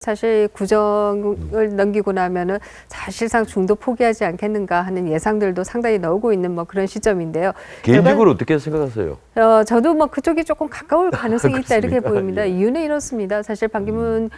사실 구정을 넘기고 나면은 사실상 중도 포기하지 않겠는가 하는 예상들도 상당히 나오고 있는 뭐 그런 시점인데요. 개인적으로 어떻게 생각하세요? 저도 뭐 그쪽이 조금 가까울 가능성이 있다 이렇게 보입니다. 예. 이유는 이렇습니다. 사실 반기문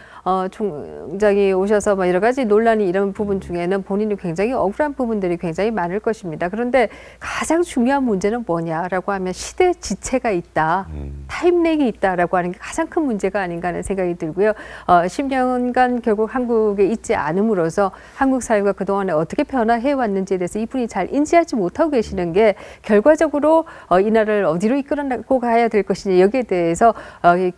총장이 오셔서 뭐 여러 가지 논란이 이런 부분 중에는 본인이 굉장히 억울한 부분들이 굉장히 많을 것입니다. 그런데 가장 중요한 문제는 뭐냐라고 하면 시대 지체가 있다, 타임렉이 있다라고 하는 게 가장 큰 문제가 아닌가 하는 생각이 들고요. 10년간 결국 한국에 있지 않음으로써 한국 사회가 그동안에 어떻게 변화해 왔는지에 대해서 이분이 잘 인지하지 못하고 계시는 게 결과적으로 이 나라를 어디로 이끌어가고 가야 될 것이냐 여기에 대해서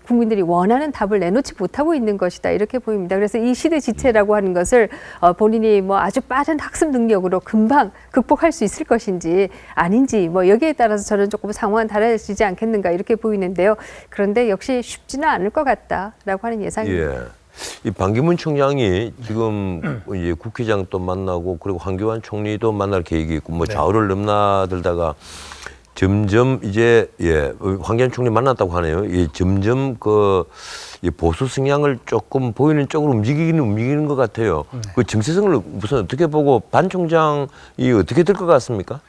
국민들이 원하는 답을 내놓지 못하고 있는 것이다 이렇게 보입니다. 그래서 이 시대 지체라고 하는 것을 본인이 뭐 아주 빠른 학습 능력으로 금방 극복할 수 있을 것인지 아닌지 뭐 여기에 따라서 저는 조금 상황은 달라지지 않겠는가 이렇게 보이는데요. 그런데 역시 쉽지는 않을 것 같다라고 하는 예상입니다. 예. 이 반기문 총장이 지금 이제 국회의장도 만나고 그리고 황교안 총리도 만날 계획이 있고 뭐 좌우를 넘나들다가 점점 이제 황교안 총리 만났다고 하네요. 점점 그 보수 성향을 조금 보이는 쪽으로 움직이는 것 같아요. 그 정체성을 우선 어떻게 보고 반 총장이 어떻게 될 것 같습니까?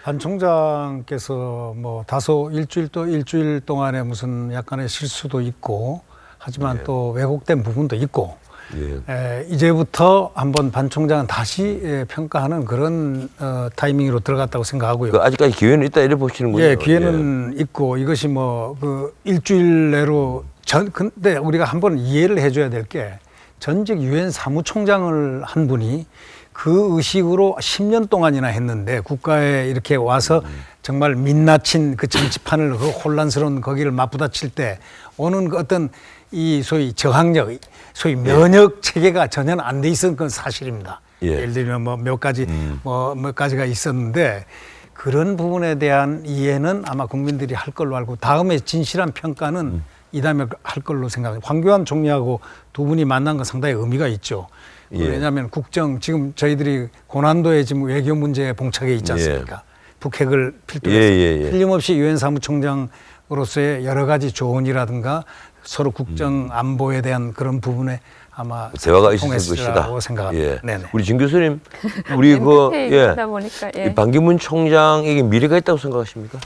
반 총장께서 뭐 다소 일주일 동안에 무슨 약간의 실수도 있고 하지만 또 왜곡된 부분도 있고 이제부터 한번 반 총장은 다시 평가하는 그런 타이밍으로 들어갔다고 생각하고요. 그 아직까지 기회는 있다 이렇게 보시는 거죠? 예, 기회는 있고 이것이 뭐 그 일주일 내로 근데 우리가 한번 이해를 해줘야 될 게 전직 유엔 사무총장을 한 분이 그 의식으로 10년 동안이나 했는데 국가에 이렇게 와서 정말 민낯인 그 정치판을 그 혼란스러운 거기를 맞부딪힐 때 오는 그 어떤 이 소위 저항력, 소위 면역 체계가 전혀 안 돼 있었던 건 사실입니다. 예를 들면 뭐 몇 가지 몇 가지가 있었는데 그런 부분에 대한 이해는 아마 국민들이 할 걸로 알고 다음에 진실한 평가는 이 다음에 할 걸로 생각합니다. 황교안 총리하고 두 분이 만난 건 상당히 의미가 있죠. 왜냐하면 국정 지금 저희들이 고난도에 지금 외교 문제에 봉착해 있지 않습니까? 북핵을 필두로 해서 틀림없이 유엔 사무총장으로서의 여러 가지 조언이라든가 서로 국정 안보에 대한 그런 부분에 아마 대화가 있을 것이다. 생각합니다. 우리 진 교수님, 우리 보니까, 반기문 총장에게 미래가 있다고 생각하십니까?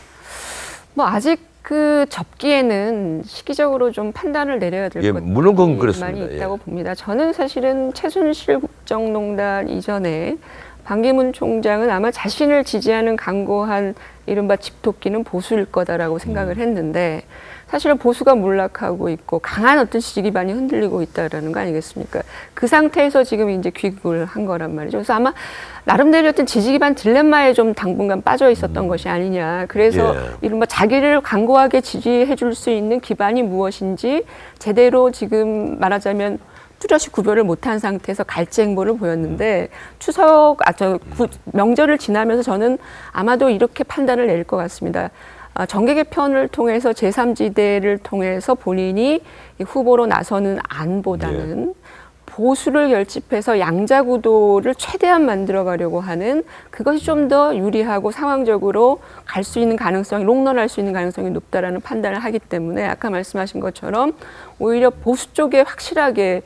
뭐 아직 그 접기에는 시기적으로 좀 판단을 내려야 될 것들이 물론 그건 그렇습니다. 많이 있다고 봅니다. 저는 사실은 최순실 국정농단 이전에 반기문 총장은 아마 자신을 지지하는 강고한 이른바 집토끼는 보수일 거다라고 생각을 했는데 사실은 보수가 몰락하고 있고 강한 어떤 지지 기반이 흔들리고 있다라는 거 아니겠습니까? 그 상태에서 지금 이제 귀국을 한 거란 말이죠. 그래서 아마 나름대로 어떤 지지 기반 딜레마에 좀 당분간 빠져 있었던 것이 아니냐. 그래서 이른바 자기를 강고하게 지지해 줄 수 있는 기반이 무엇인지 제대로 지금 말하자면 뚜렷이 구별을 못한 상태에서 갈지 행보를 보였는데 명절을 지나면서 저는 아마도 이렇게 판단을 내릴 것 같습니다. 정계 개편을 통해서 제3지대를 통해서 본인이 후보로 나서는 안보다는 보수를 결집해서 양자 구도를 최대한 만들어 가려고 하는 그것이 좀 더 유리하고 상황적으로 갈 수 있는 가능성이 롱런할 수 있는 가능성이 높다라는 판단을 하기 때문에 아까 말씀하신 것처럼 오히려 보수 쪽에 확실하게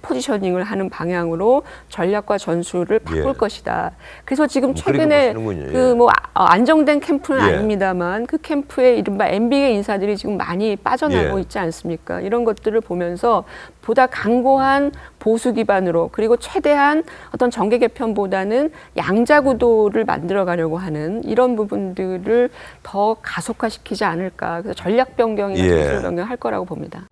포지셔닝을 하는 방향으로 전략과 전술을 바꿀 것이다. 그래서 지금 최근에 그 뭐 안정된 캠프는 아닙니다만 그 캠프에 이른바 MB계 인사들이 지금 많이 빠져나오고 있지 않습니까? 이런 것들을 보면서 보다 강고한 보수 기반으로 그리고 최대한 어떤 정계 개편보다는 양자 구도를 만들어 가려고 하는 이런 부분들을 더 가속화시키지 않을까. 그래서 전략 변경이나 전술 변경을 할 거라고 봅니다.